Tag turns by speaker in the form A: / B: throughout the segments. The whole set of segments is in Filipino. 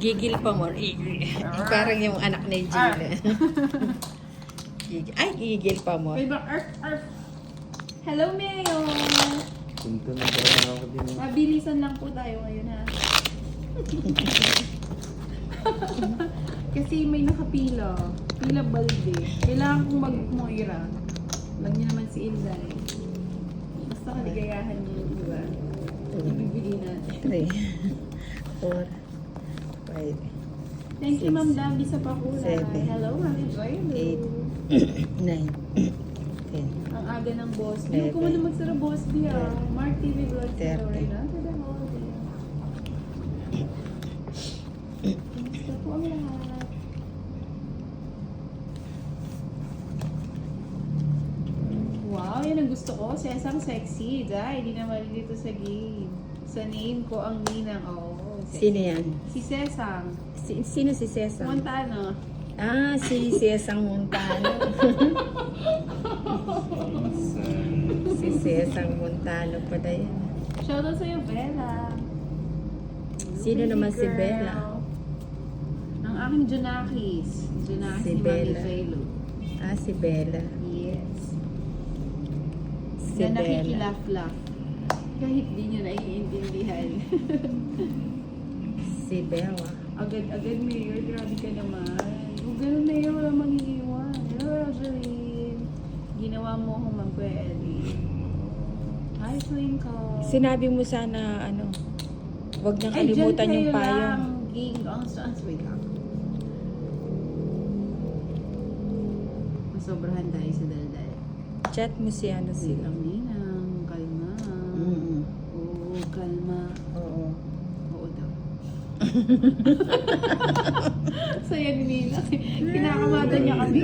A: Gigil pa more. Parang yung anak ni Gila. Gigil. Ay, gigil pa more.
B: May bang arf. Hello, Mayo!
C: Punto na parang ako din.
B: Mabilisan lang po tayo ngayon, ha? Kasi may nakapila. Pila balde. Kailangan kong mag-moira. Lang niya naman si Inday. Basta kaligayahan niyo yung iba. Ibibigay natin.
A: 3, 4, 5,
B: Thank you, Ma'am Dabi, sa pakula.
A: 7,
B: Hello, Mami Joy.
A: 8, 9, 10.
B: Ang aga ng boss. Hindi ko man magsara boss niya. Mark TV Vlog sa
A: 30.
B: Lorena. Tada holiday. Kamusta po ang lahat? Wow, yan ang gusto ko. Sesang sexy. Dahil hindi naman dito sa game. Sa name ko ang Ninang. Oh, sexy.
A: Sino yan?
B: Si Sesang.
A: Sino si Cesar?
B: Montano.
A: Ah, si Cesar Montano. Si Cesar Montano pala yan.
B: Shoutout sa'yo, Bella.
A: Sino naman si
B: Girl.
A: Bella?
B: Ang aking Junakis. Junakis
A: Si
B: ni Mami
A: Bella.
B: Jaylo.
A: Ah, si Bella.
B: Yes.
A: Si
B: Na
A: Bella.
B: nakikilaf-laf. Kahit di niya naiintindihan.
A: Si Bella.
B: Agad-agad, Mayor. Grabe ka naman. Kung ganun, Mayor, wala mangiiwan. Hello, Rosaline. Ginawa mo akong magpwede. Hi, Twinkle.
A: Sinabi mo sana, ano, wag niyang kalimutan yung payong.
B: Ging, wait lang. Masobrahan tayo sa daldal.
A: Chat mo si ano si...
B: Wait lang, Ninang. Kalma. Oo, kalma.
A: Oo.
B: Oo daw. Saya ni Nina. Kinakamatan niya kami.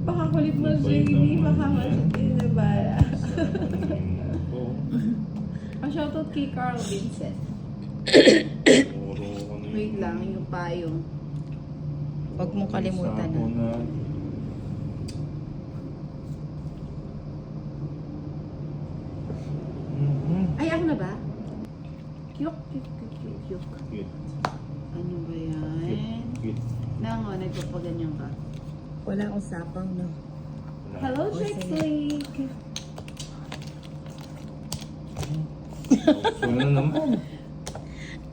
B: Baka kulit mo, Jamie. Baka masakit na bala. Pa-shoutout kay Carl Vincent. Wait lang, yung payong.
A: Wag mong kalimutan. Ha?
B: Ay, ako na ba? Kyuk. Ano ba yan? Nango, nagpapaganyan ka.
A: Wala akong sapaw, no?
B: Hello,
A: Oh,
B: Jake
A: sige.
B: Lake.
C: Ano naman?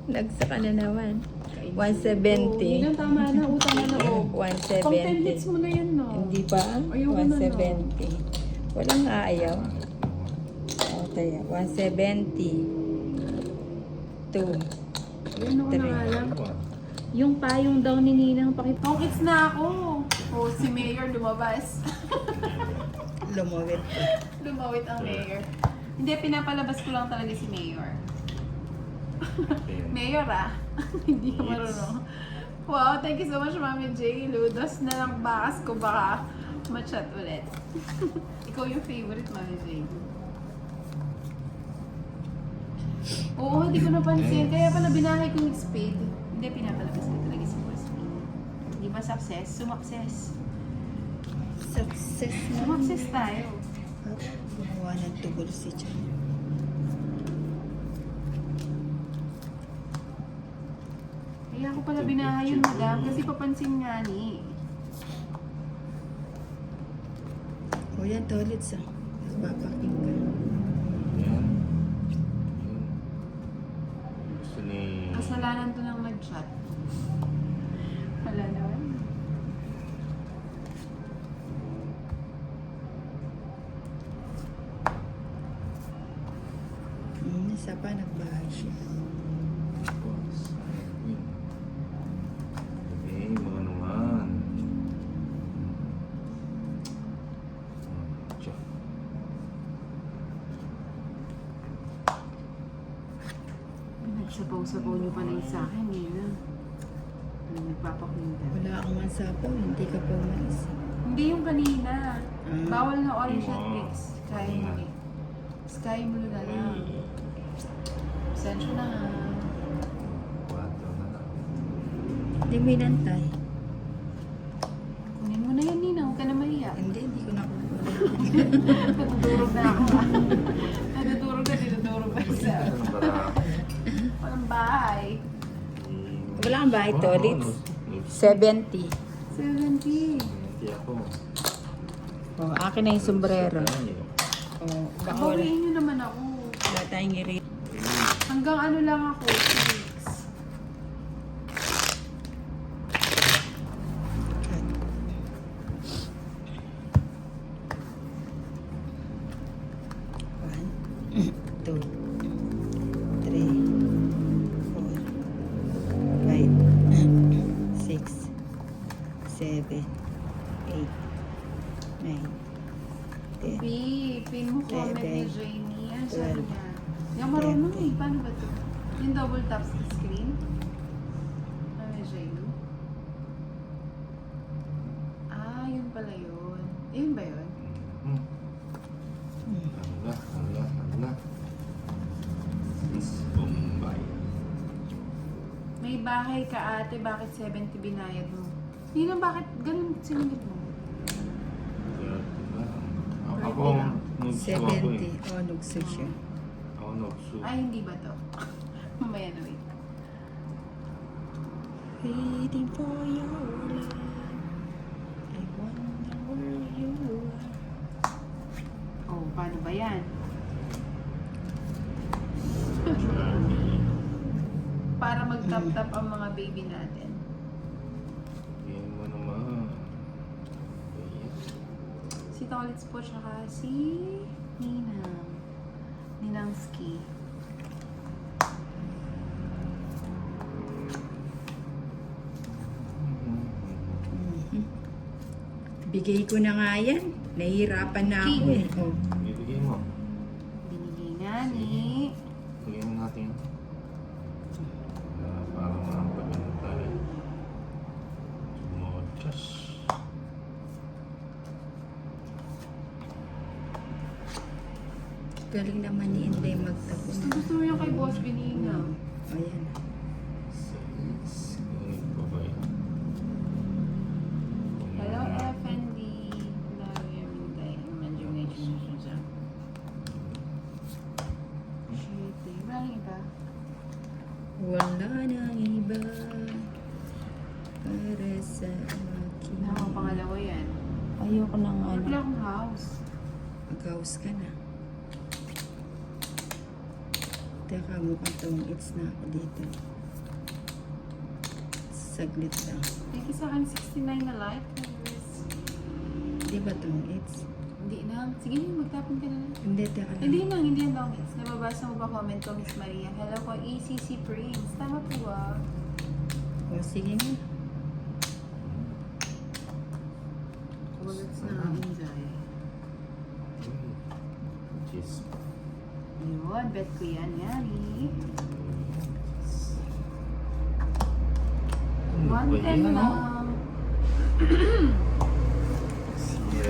A: Nagsaka na naman.
B: Yun
A: 170.
B: ang tama na, utang na loob. Pang 10 hits
A: 170.
B: mo na yan, no?
A: Hindi ba?
B: Ayoko na, no?
A: 170. Walang aayaw. O, tayo. 170. 2.
B: Ayun ako na
A: Three.
B: nga lang. Yung payong daw ni Ninang pakitong hits na ako. Oh, si Mayor lumabas.
A: Lumawit.
B: Lumawit ang Mayor. Hindi, pinapalabas ko lang talaga si Mayor. Mayor Hindi ka marunong. Wow, thank you so much, Mami J. Ludos na lang bakas ko baka ma-chat ulit. Ikaw yung favorite, Mami J. Oo, hindi ko napansin. Kaya pala binahay ko yung spade. Hindi, pinapalabas ko talaga si Boss P. Di ba success? Sumakses.
A: Success na.
B: Sumakses tayo.
A: Gumawa ng tubol si Chan.
B: Kaya ako pala binahay yun, madam. Kasi papansin nga ni.
A: O yan, toilet sa. Papaking ka.
C: Yan. Gusto ni...
B: Kasalanan to ng nag-chat. Wala naman.
A: Isa pa, nagbahay siya.
C: Okay, mga naman. Tiyo.
B: Pinagsapaw-sapaw niyo pa na yung sa akin, eh. Na. Ano, nagpapakwinta.
A: Wala akong masapaw, hindi ka pa umalis.
B: Hindi yung kanina.
A: Ah.
B: Bawal na orange at
C: Wow.
B: mix. Sky blue. Sky blue na lang. Pasensya na.
C: 4 na lang.
A: Hindi mo inantay.
B: Kunin mo na yan, Nina. Huwag ka na mahiya.
A: Hindi ko na kukunin.
B: Natutulog na ako. Natutulog na, tinutulog pa isa.
C: Ano ba?
B: Walang bahay.
A: Wala kang bahay
C: Oo,
A: toilets?
C: no.
A: 70.
B: 70.
C: Hindi ako.
A: Oh, akin na yung sombrero.
C: Ay,
A: Oh, baka wala.
B: Bawiin nyo naman ako.
A: Wala tayong i-rate.
B: Hanggang ano lang ako, 6.
A: One, two, three, four, five, six, seven, eight, nine, ten.
B: B, pin mo comment ni
A: 11,
B: Jamie. Yan siya
A: 12,
B: niya. Yung marunong
A: 13.
B: eh. Paano ba ito? Yung double tap sa screen. Ano ni Jamie? Ah, yun pala yun. Yun ba yun?
C: Hala. Is Bombay.
B: May bahay ka ate, bakit 70 binayad mo? Nina, bakit ganun sinunod mo?
C: Kaya, diba? Ako, nagsu ako
A: 70.
C: eh.
A: Oh, nagsu siya.
C: Ako nagsu.
B: Ay, hindi ba to? Mamaya na wait.
A: Waiting for your love. I wonder where you are.
B: Oh, paano ba yan? Para mag-tap-tap ang mga baby natin.
C: Yan mo naman. Ayan.
B: Si Tolitz po tsaka si Ninang. Ninang Ski.
A: Mhm. Bigay ko na nga yan. Nahihirapan na ako eh. Oh.
C: Ibigay mo.
B: Binigay nga ni...
C: Bigyan mo natin. Para makapagano tayo. Muchas.
A: Galing naman ni Inday magtapos.
B: Gusto mo yung kay Boss Bininang.
A: Ayan.
C: 6. Ganun pa ba yan?
B: Hello, FND. Hello, Yaminday. Imagination siya. Shit, eh. Maraming iba.
A: Wala nang iba para sa akin.
B: Ako, pangalawa yan.
A: Ayoko nang
B: Wala
A: ano.
B: akong house.
A: Mag-house ka na. Teka, mukhang tong-its na ako dito. Saglit lang.
B: Thank you sa akin, 69 na like.
A: Di ba tong-its?
B: Hindi na. Sige, magtapon ka na lang.
A: Hindi, teka lang.
B: Hindi na, hindi yan long hits. Nababasa mo ba comment ko, Miss Maria? Hello ko, ECC Prince. Tama po ba?
A: O, sige na.
B: Wagats na enjoy.
C: Cheese.
B: Yun, bet ko yan, Yari. 110 lang.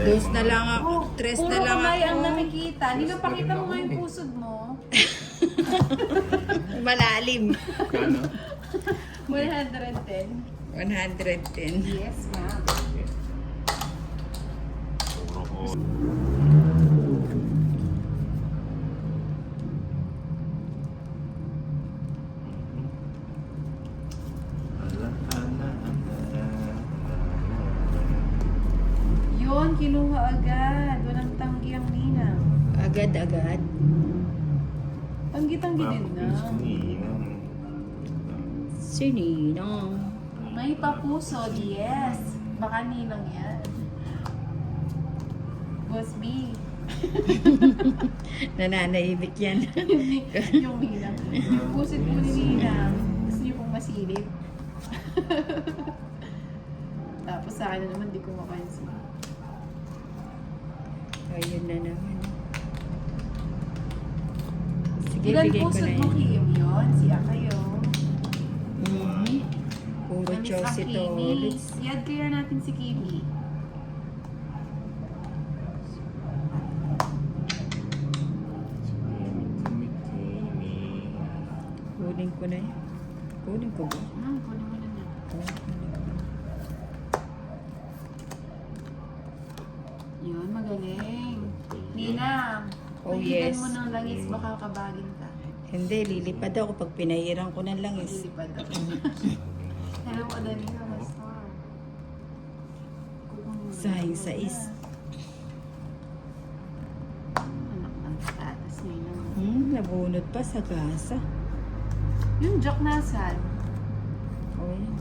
A: Dos na lang ako. Tres na lang
B: Puro kamay ang
A: ako.
B: nakikita. Nilo, pakita mo nga yung pusod mo.
A: Malalim.
C: Kano?
B: 110.
A: 110.
B: Yes, ma'am.
C: Puro ko.
B: Yun, kinuha agad. Walang tanggi ang ninang.
A: Agad-agad.
B: Tanggi-tanggi din na.
A: Sininong.
B: May papusod, yes. Baka ninang yan. Boss B.
A: Nananaibik yan.
B: Yung ninang. Pusit po ni ninang. Gusto niyo pong masilip. Tapos sa akin na naman, di ko mapansin.
A: Ayun na naman. Sige,
B: Ilan
A: bigay ko
B: pusod
A: na
B: mo,
A: yan.
B: Kiyom yun? Si Akayo.
A: Mhm. Puro
B: Miss
A: Chelsea to
B: Akimi.
A: ulit.
B: I-add kaya natin si Kimi.
A: Kunin ko na yan. Kunin ko ba?
B: Kunin mo na na. Yun, magaling. Nina,
A: Oh,
B: pagitan
A: yes.
B: mo ng langis, baka kabagin ka.
A: Hindi, lilipad ako pag pinahiran ko ng langis.
B: Lilipad ako. Alam mo, dali na basta.
A: Sayang sa is.
B: Anak ng patatas ngayon.
A: Nabunot pa sa gasa.
B: Yung joke nasan?
A: Oh, yan.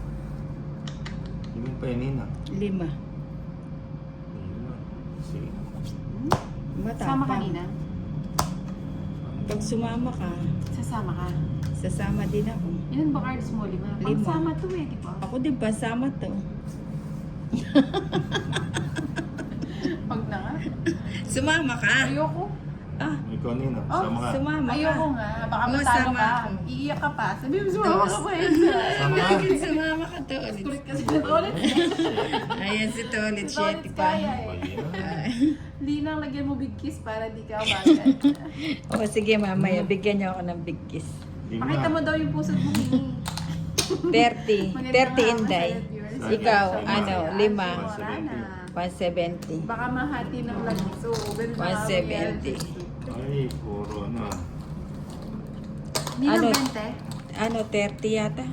C: Yung pa yun na.
A: 5.
C: Ayun na. Sige.
B: Sama
A: Matapang.
B: kanina?
A: Pag sumama ka,
B: Sasama ka?
A: sasama din ako.
B: Ilan ba cards mo? 5?
A: 5.
B: Pagsama to eh, di ba?
A: Ako din pa, sama to.
B: Pag na nga.
A: Sumama ka.
B: Ayoko.
A: Ah,
C: Ikaw nina.
B: Oh,
C: Sama ka.
A: sumama
B: Ayoko
A: ka.
B: nga. Baka
A: Oo,
B: matalo
A: sama
B: ka.
A: ako.
B: Iiyak ka pa. Sabi mo, sumama ka pa yun.
C: Sama ka.
A: Sumama ka to ulit.
B: Kulit kasi na ulit.
A: Ayan si Tolit,
B: Si Tolit
A: 7 pa.
B: kaya eh.
C: Ayun.
B: Linang lagyan mo big kiss para di ka umagat.
A: O sige mamaya, bigyan niyo ako ng big kiss.
B: Pakita mo daw yung pusod mo, Mimi.
A: 30. 30 Inday. Ikaw, ano, 5.
B: Wala na.
A: 170.
B: Baka mahati ng lagi. So, ganun na
A: 170.
C: Ay, puro ano.
B: Ninang
A: Ano?
B: 20?
A: Ano, 30 yata?